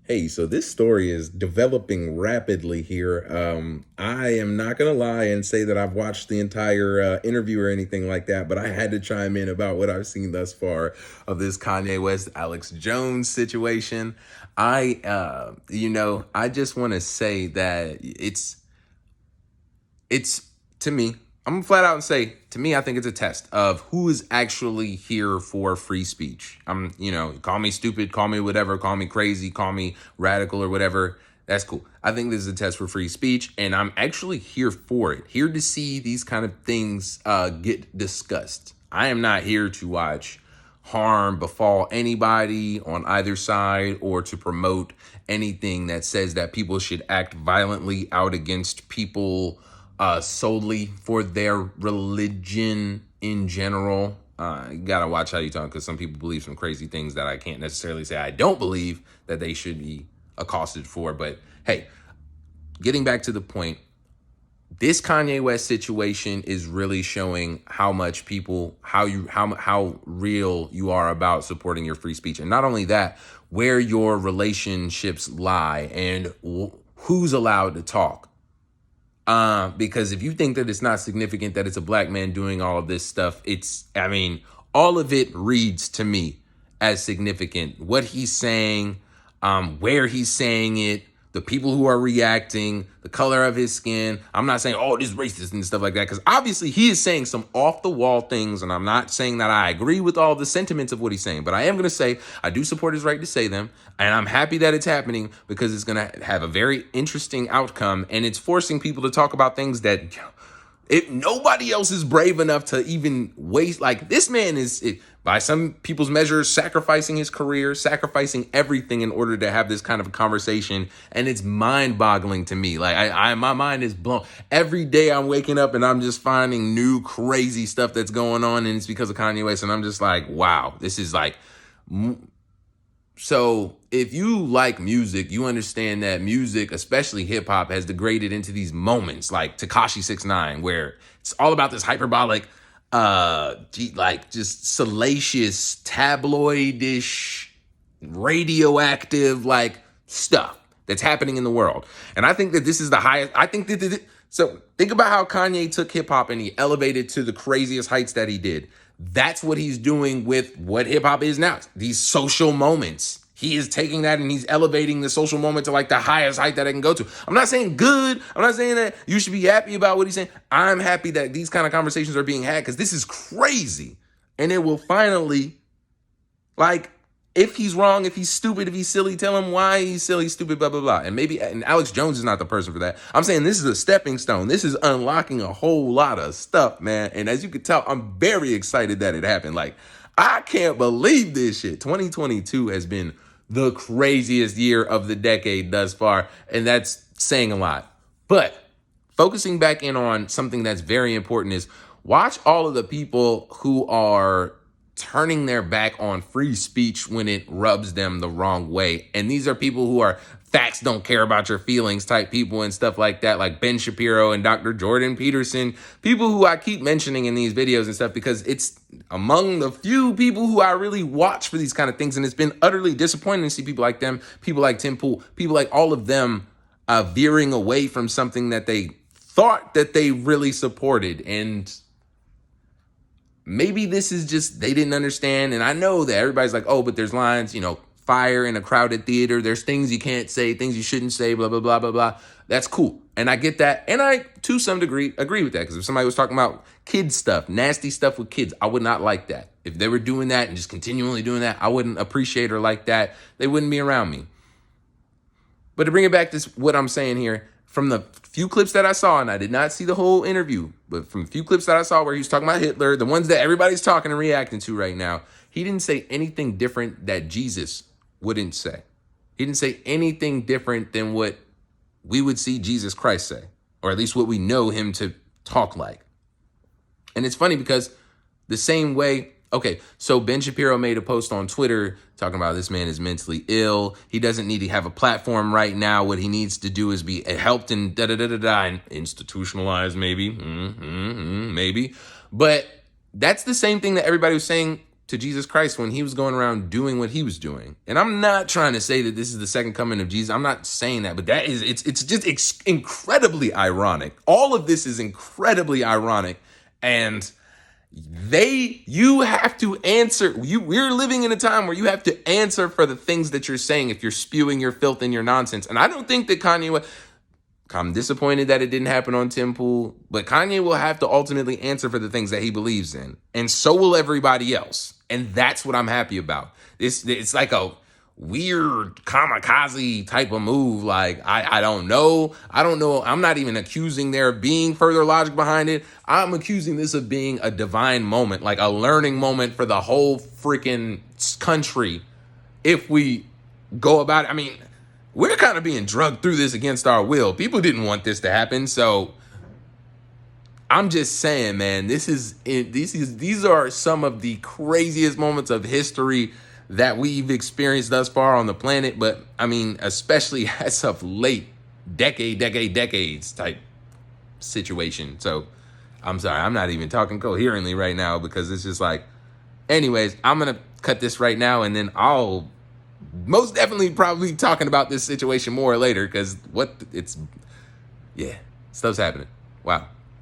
Hey, so this story is developing rapidly here. I am not going to lie and say that I've watched the entire interview or anything like that, but I had to chime in about what I've seen thus far of this Kanye West, Alex Jones situation. I just want to say that it's to me, I'm gonna flat out and say, to me, I think it's a test of who is actually here for free speech. Call me stupid, call me whatever, call me crazy, call me radical or whatever. That's cool. I think this is a test for free speech, and I'm actually here for it. Here to see these kind of things get discussed. I am not here to watch harm befall anybody on either side or to promote anything that says that people should act violently out against people solely for their religion in general. You gotta watch how you talk, because some people believe some crazy things that I can't necessarily say I don't believe that they should be accosted for. But hey, getting back to the point, this Kanye West situation is really showing how much people, how real you are about supporting your free speech. And not only that, where your relationships lie and who's allowed to talk. Because if you think that it's not significant that it's a black man doing all of this stuff, all of it reads to me as significant. What he's saying, where he's saying it, the people who are reacting, the color of his skin. I'm not saying, oh, this is racist and stuff like that, because obviously he is saying some off the wall things, and I'm not saying that I agree with all the sentiments of what he's saying, but I am going to say I do support his right to say them, and I'm happy that it's happening because it's going to have a very interesting outcome, and it's forcing people to talk about things that if nobody else is brave enough to even waste. Like, this man is, by some people's measures, sacrificing his career, sacrificing everything in order to have this kind of a conversation. And it's mind-boggling to me. Like, my mind is blown. Every day I'm waking up and I'm just finding new crazy stuff that's going on, and it's because of Kanye West. And I'm just like, wow, this is like... So if you like music, you understand that music, especially hip hop, has degraded into these moments like Tekashi 6ix9ine, where it's all about this hyperbolic, just salacious, tabloidish, radioactive, like, stuff that's happening in the world. And I think that this is the highest. I think that so think about how Kanye took hip hop and he elevated to the craziest heights that he did. That's what he's doing with what hip hop is now. These social moments. He is taking that and he's elevating the social moment to like the highest height that I can go to. I'm not saying good. I'm not saying that you should be happy about what he's saying. I'm happy that these kind of conversations are being had, because this is crazy. And it will finally, like, if he's wrong, if he's stupid, if he's silly, tell him why he's silly, stupid, blah, blah, blah. And Alex Jones is not the person for that. I'm saying this is a stepping stone. This is unlocking a whole lot of stuff, man. And as you can tell, I'm very excited that it happened. Like, I can't believe this shit. 2022 has been the craziest year of the decade thus far, and that's saying a lot. But focusing back in on something that's very important is watch all of the people who are turning their back on free speech when it rubs them the wrong way. And these are people who are facts don't care about your feelings type people and stuff like that, like Ben Shapiro and Dr. Jordan Peterson, people who I keep mentioning in these videos and stuff, because it's among the few people who I really watch for these kind of things. And it's been utterly disappointing to see people like them, people like Tim Pool, people like all of them veering away from something that they thought that they really supported. And maybe this is just, they didn't understand. And I know that everybody's like, oh, but there's lines, fire in a crowded theater. There's things you can't say, things you shouldn't say, blah, blah, blah, blah, blah. That's cool. And I get that. And I, to some degree, agree with that. Because if somebody was talking about kid stuff, nasty stuff with kids, I would not like that. If they were doing that and just continually doing that, I wouldn't appreciate or like that. They wouldn't be around me. But to bring it back to what I'm saying here, from the few clips that I saw, and I did not see the whole interview, but from a few clips that I saw where he was talking about Hitler, the ones that everybody's talking and reacting to right now, he didn't say anything different that Jesus wouldn't say. He didn't say anything different than what we would see Jesus Christ say, or at least what we know him to talk like. And it's funny because the same way, okay, so Ben Shapiro made a post on Twitter talking about this man is mentally ill. He doesn't need to have a platform right now. What he needs to do is be helped and da-da-da-da-da, and institutionalized maybe, maybe. But that's the same thing that everybody was saying to Jesus Christ when he was going around doing what he was doing. And I'm not trying to say that this is the second coming of Jesus. I'm not saying that, but it's just incredibly ironic. All of this is incredibly ironic. And you have to answer. We're living in a time where you have to answer for the things that you're saying if you're spewing your filth and your nonsense. And I don't think that Kanye I'm disappointed that it didn't happen on Tim Pool, but Kanye will have to ultimately answer for the things that he believes in. And so will everybody else. And that's what I'm happy about. It's like a weird kamikaze type of move. Like, I don't know. I'm not even accusing there of being further logic behind it. I'm accusing this of being a divine moment, like a learning moment for the whole freaking country. If we go about it, I mean, we're kind of being drugged through this against our will. People didn't want this to happen. So I'm just saying, man, these are some of the craziest moments of history that we've experienced thus far on the planet. But I mean, especially as of late, decades type situation. So I'm sorry, I'm not even talking coherently right now because it's just like, anyways, I'm going to cut this right now and then I'll most definitely probably talking about this situation more later because stuff's happening. Wow.